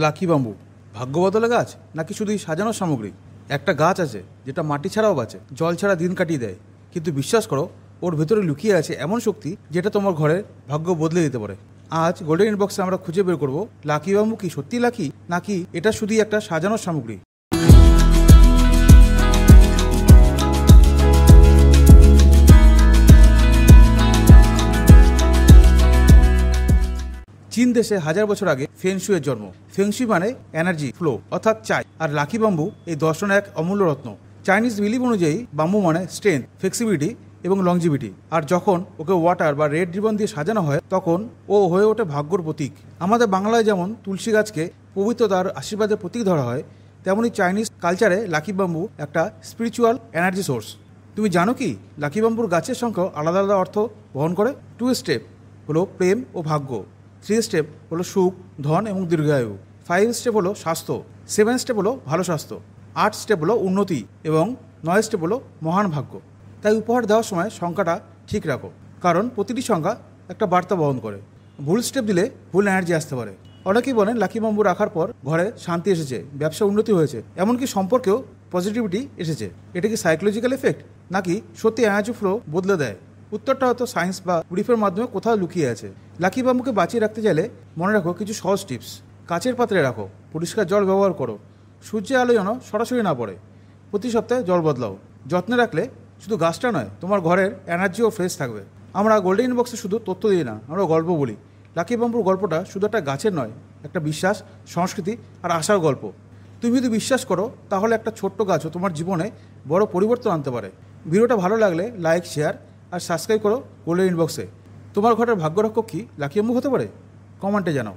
Lucky bamboo ভাগ্য বদলে গাছ নাকি শুধুই সাজানোর সামগ্রী? একটা গাছ আছে যেটা মাটি ছাড়াও বাঁচে, জল ছাড়া দিন কাটিয়ে দেয়, কিন্তু বিশ্বাস করো ওর ভেতরে লুকিয়ে আছে এমন শক্তি যেটা তোমার ঘরের ভাগ্য বদলে দিতে পারে। আজ গোল্ডেন ইনবক্সে আমরা খুঁজে বের করব লাকি বাম্বু কি সত্যি লাকি, নাকি এটা শুধুই একটা সাজানোর সামগ্রী। চীন দেশে হাজার বছর আগে ফেংশুয়ের জন্ম। ফেংশুই মানে এনার্জি ফ্লো অর্থাৎ চাই, আর লাকি বাম্বু এই দর্শনের এক অমূল্য রত্ন। চাইনিজ বিলিভ অনুযায়ী বাম্বু মানে স্ট্রেংথ, ফ্লেক্সিবিলিটি এবং লংজিভিটি, আর যখন ওকে ওয়াটার বা রেড রিবন দিয়ে সাজানো হয় তখন ও হয়ে ওঠে ভাগ্যর প্রতীক। আমাদের বাংলায় যেমন তুলসী গাছকে পবিত্রতার আশীর্বাদের প্রতীক ধরা হয়, তেমনি চাইনিজ কালচারে লাকি বাম্বু একটা স্পিরিচুয়াল এনার্জি সোর্স। তুমি জানো কি লাকি বাম্বুর গাছের সংখ্যা আলাদা আলাদা অর্থ বহন করে? 2 স্টেপ হলো প্রেম ও ভাগ্য, 3 স্টেপ হলো সুখ, ধন এবং দীর্ঘায়ু, 5 স্টেপ হলো স্বাস্থ্য, 7 স্টেপ হলো ভালো স্বাস্থ্য, 8 স্টেপ হলো উন্নতি এবং 9 স্টেপ হলো মহান ভাগ্য। তাই উপহার দেওয়ার সময় সংখ্যাটা ঠিক রাখো, কারণ প্রতিটি সংখ্যা একটা বার্তা বহন করে। ভুল স্টেপ দিলে ভুল এনার্জি আসতে পারে। অনেকেই বলেন লাকি বাম্বু রাখার পর ঘরে শান্তি এসেছে, ব্যবসা উন্নতি হয়েছে, এমনকি সম্পর্কেও পজিটিভিটি এসেছে। এটা কি সাইকোলজিক্যাল এফেক্ট, নাকি সত্যি এনার্জি ফ্লো বদলে দেয়? উত্তরটা হয়তো সায়েন্স বা ব্রিফের মাধ্যমে কোথাও লুকিয়ে আছে। লাকি বাম্বুকে বাঁচিয়ে রাখতে চাইলে মনে রাখো কিছু সহজ টিপস। কাচের পাত্রে রাখো, পরিষ্কার জল ব্যবহার করো, সূর্যের আলো যেন সরাসরি না পড়ে, প্রতি সপ্তাহে জল বদলাও। যত্নে রাখলে শুধু গাছটা নয়, তোমার ঘরের এনার্জিও ফ্রেশ থাকবে। আমরা গোল্ডেন ইনবক্সে শুধু তথ্য দিই না, আমরা গল্প বলি। লাকি বাম্বুর গল্পটা শুধু একটা গাছের নয়, একটা বিশ্বাস, সংস্কৃতি আর আশার গল্প। তুমি যদি বিশ্বাস করো তাহলে একটা ছোট্ট গাছও তোমার জীবনে বড় পরিবর্তন আনতে পারে। ভিডিওটা ভালো লাগলে লাইক, শেয়ার আর সাবস্ক্রাইব করো গোল্ডেন ইনবক্সে। তোমার ঘরের ভাগ্যরক্ষক কি লাকি বাম্বু হতে পারে? কমেন্টে জানাও।